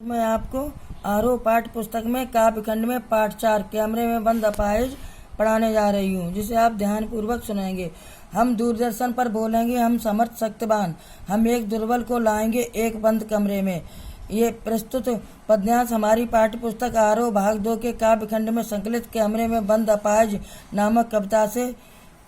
मैं आपको आरोह पाठ पुस्तक में काव्यखंड में पाठ 4 कैमरे में बंद अपाहिज पढ़ाने जा रही हूँ, जिसे आप ध्यानपूर्वक सुनेंगे। हम दूरदर्शन पर बोलेंगे, हम समर्थ शक्तिवान, हम एक दुर्बल को लाएंगे एक बंद कमरे में। ये प्रस्तुत पद्यांश हमारी पाठ्य पुस्तक आरोह भाग 2 के काव्यखंड में संकलित कैमरे में बंद अपाहिज नामक कविता से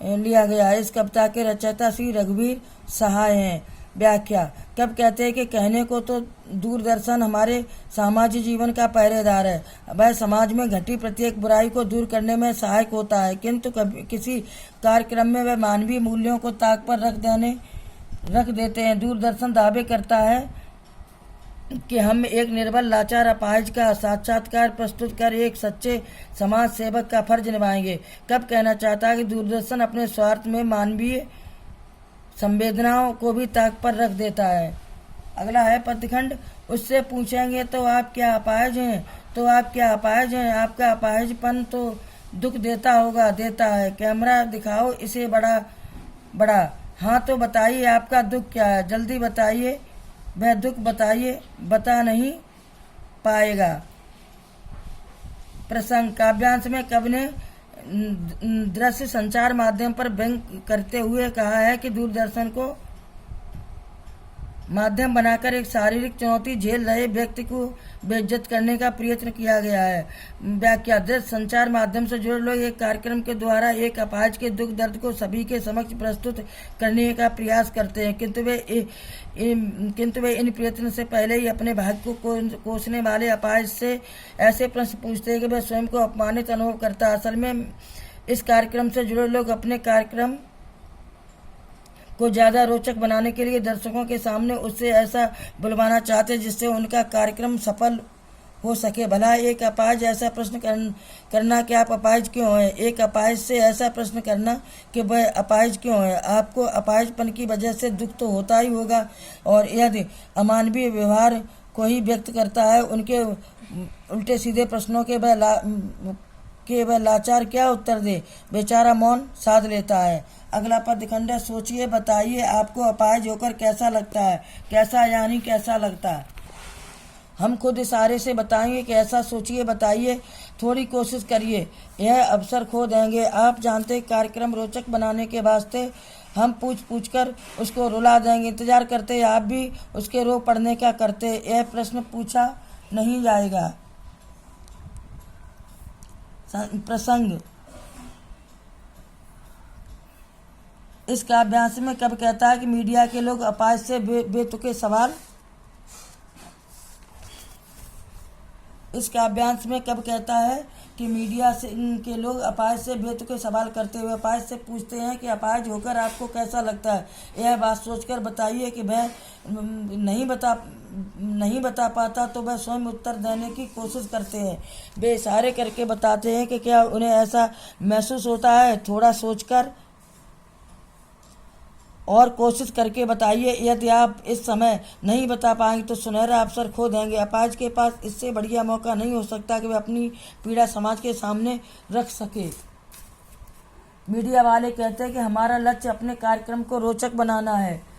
लिया गया है। इस कविता के रचयिता श्री रघुवीर सहाय हैं। व्याख्या। कब कहते हैं कि कहने को तो दूरदर्शन हमारे सामाजिक जीवन का पहरेदार है। वह समाज में घटी प्रत्येक बुराई को दूर करने में सहायक होता है, किंतु कभी किसी कार्यक्रम में वह मानवीय मूल्यों को ताक पर रख देते हैं। दूरदर्शन दावे करता है कि हम एक निर्बल लाचार अपाहिज का साक्षात्कार प्रस्तुत कर एक सच्चे समाज सेवक का फर्ज निभाएंगे। कब कहना चाहता है कि दूरदर्शन अपने स्वार्थ में मानवीय संवेदनाओं को भी ताक पर रख देता है। अगला है पद्यखंड। उससे पूछेंगे तो आप क्या अपाहिज हैं, तो आप क्या अपाहिज हैं, आपका अपाहिजपन तो दुख देता होगा, देता है। कैमरा दिखाओ इसे बड़ा बड़ा। हाँ तो बताइए आपका दुख क्या है, जल्दी बताइए, वह दुख बताइए, बता नहीं पाएगा। प्रसंग। काव्यांश में कवि ने दृश्य संचार माध्यम पर व्यंग करते हुए कहा है कि दूरदर्शन को माध्यम बनाकर एक शारीरिक चुनौती झेल रहे व्यक्ति को बेइज्जत करने का प्रयत्न किया गया है। व्याख्या। दृश्य संचार माध्यम से जुड़े लोग एक कार्यक्रम के द्वारा एक अपाहिज के दुख दर्द को सभी के समक्ष प्रस्तुत करने का प्रयास करते हैं, किंतु वे इन प्रयत्न से पहले ही अपने भाग्य को कोसने वाले अपाहिज से ऐसे प्रश्न पूछते हैं कि वह स्वयं को अपमानित अनुभव करता है। असल में इस कार्यक्रम से जुड़े लोग अपने कार्यक्रम को ज्यादा रोचक बनाने के लिए दर्शकों के सामने उससे ऐसा बुलवाना चाहते जिससे उनका कार्यक्रम सफल हो सके। भला एक अपाहिज ऐसा प्रश्न करना कि आप अपाहिज क्यों हैं, एक अपाहिज से ऐसा प्रश्न करना कि वह अपाहिज क्यों है। आपको अपाहिजपन की वजह से दुख तो होता ही होगा, और यदि अमानवीय व्यवहार को ही व्यक्त करता है, उनके उल्टे सीधे प्रश्नों के वह लाचार क्या उत्तर दे, बेचारा मौन साध लेता है। अगला पद्यखंड है। सोचिए बताइए आपको अपाहिज होकर कैसा लगता है। कैसा यानी कैसा लगता है, हम खुद इशारे से बताएंगे कि ऐसा सोचिए बताइए, थोड़ी कोशिश करिए, यह अवसर खो देंगे। आप जानते कार्यक्रम रोचक बनाने के वास्ते हम पूछ कर उसको रुला देंगे। इंतजार करते आप भी उसके रो पड़ने का करते, यह प्रश्न पूछा नहीं जाएगा। प्रसंग। इस काव्यांश में कब कहता है कि मीडिया के लोग अपाहिज से बेतुके सवाल इस काव्यांश में कब कहता है कि मीडिया से के लोग अपाहिज से बेतुके सवाल करते हुए अपाहिज से पूछते हैं कि अपाहिज होकर आपको कैसा लगता है। यह बात सोचकर बताइए कि वह नहीं बता पाता तो वह स्वयं उत्तर देने की कोशिश करते हैं। वे इशारे करके बताते हैं कि क्या उन्हें ऐसा महसूस होता है। थोड़ा सोचकर और कोशिश करके बताइए। यदि आप इस समय नहीं बता पाएंगे तो सुनहरा अवसर खो देंगे। अपाहिज के पास इससे बढ़िया मौका नहीं हो सकता कि वह अपनी पीड़ा समाज के सामने रख सके। मीडिया वाले कहते हैं कि हमारा लक्ष्य अपने कार्यक्रम को रोचक बनाना है,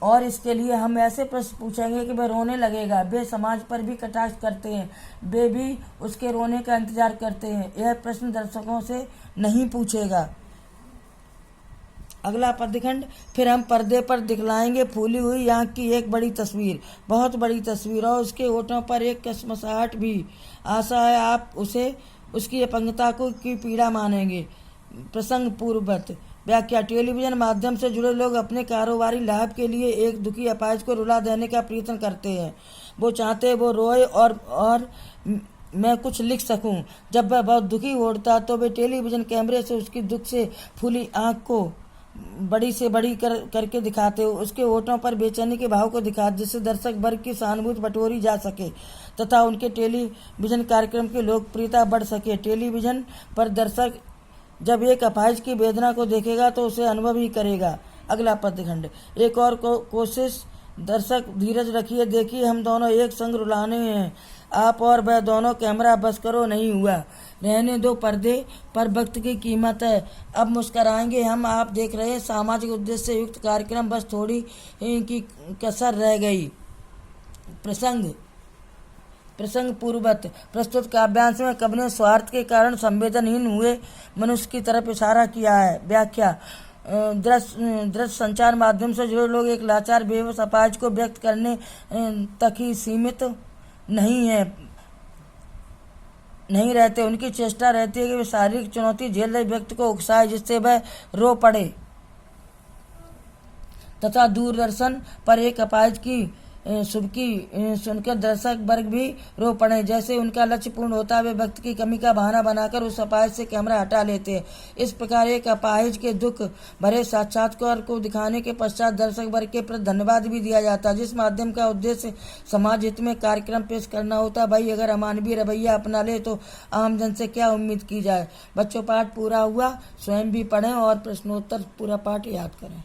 और इसके लिए हम ऐसे प्रश्न पूछेंगे कि वह रोने लगेगा। वे समाज पर भी कटाक्ष करते हैं, वे भी उसके रोने का इंतजार करते हैं। यह प्रश्न दर्शकों से नहीं पूछेगा। अगला पद्यखंड। फिर हम पर्दे पर दिखलाएंगे फूली हुई आँख की एक बड़ी तस्वीर, बहुत बड़ी तस्वीर, और उसके होठों पर एक कसमसाहट भी। आशा है आप उसे उसकी अपंगता की पीड़ा मानेंगे। प्रसंग पूर्ववत। व्याख्या। टेलीविजन माध्यम से जुड़े लोग अपने कारोबारी लाभ के लिए एक दुखी अपाहिज को रुला देने का प्रयत्न करते हैं। वो चाहते वो रोए और मैं कुछ लिख सकूं। जब वह बहुत दुखी होता तो वे टेलीविजन कैमरे से उसकी दुख से फूली आँख को बड़ी से बड़ी करके दिखाते हो, उसके होठों पर बेचैनी के भाव को दिखाते, जिससे दर्शक वर्ग की सहानुभूति बटोरी जा सके तथा उनके टेलीविजन कार्यक्रम की लोकप्रियता बढ़ सके। टेलीविजन पर दर्शक जब एक अपाहिज की वेदना को देखेगा तो उसे अनुभव ही करेगा। अगला पद्यखंड। एक और कोशिश। दर्शक धीरज रखिए, देखिए हम दोनों एक संग रुलाने हैं, आप और वह दोनों। कैमरा बस करो, नहीं हुआ, रहने दो, पर्दे पर वक्त की कीमत है। अब मुस्कराएंगे हम, आप देख रहे हैं सामाजिक उद्देश्य से युक्त कार्यक्रम, बस थोड़ी की कसर रह गई। प्रसंग। प्रसंग पूर्ववत प्रस्तुत काव्यांश में कवि ने स्वार्थ के कारण संवेदनहीन हुए मनुष्य की तरफ इशारा किया है। व्याख्या दृश्य संचार माध्यम से जुड़े लोग एक लाचार बेबस अपाहिज को व्यक्त करने तक ही सीमित नहीं रहते। उनकी चेष्टा रहती है कि वे शारीरिक चुनौती झेल रहे व्यक्ति को उकसाए जिससे वह रो पड़े तथा दूरदर्शन पर एक अपाहिज की सुबकी सुनकर दर्शक वर्ग भी रो पड़े। जैसे उनका लक्ष्य पूर्ण होता है वे व्यक्ति की कमी का बहाना बनाकर उस अपाहिज से कैमरा हटा लेते हैं। इस प्रकार एक अपाहिज के दुख भरे साक्षात्कार को दिखाने के पश्चात दर्शक वर्ग के प्रति धन्यवाद भी दिया जाता है, जिस माध्यम का उद्देश्य समाज हित में कार्यक्रम पेश करना होता है। भाई अगर अमानवीय रवैया अपना ले तो आमजन से क्या उम्मीद की जाए। बच्चों पाठ पूरा हुआ, स्वयं भी पढ़ें और प्रश्नोत्तर पूरा पाठ याद करें।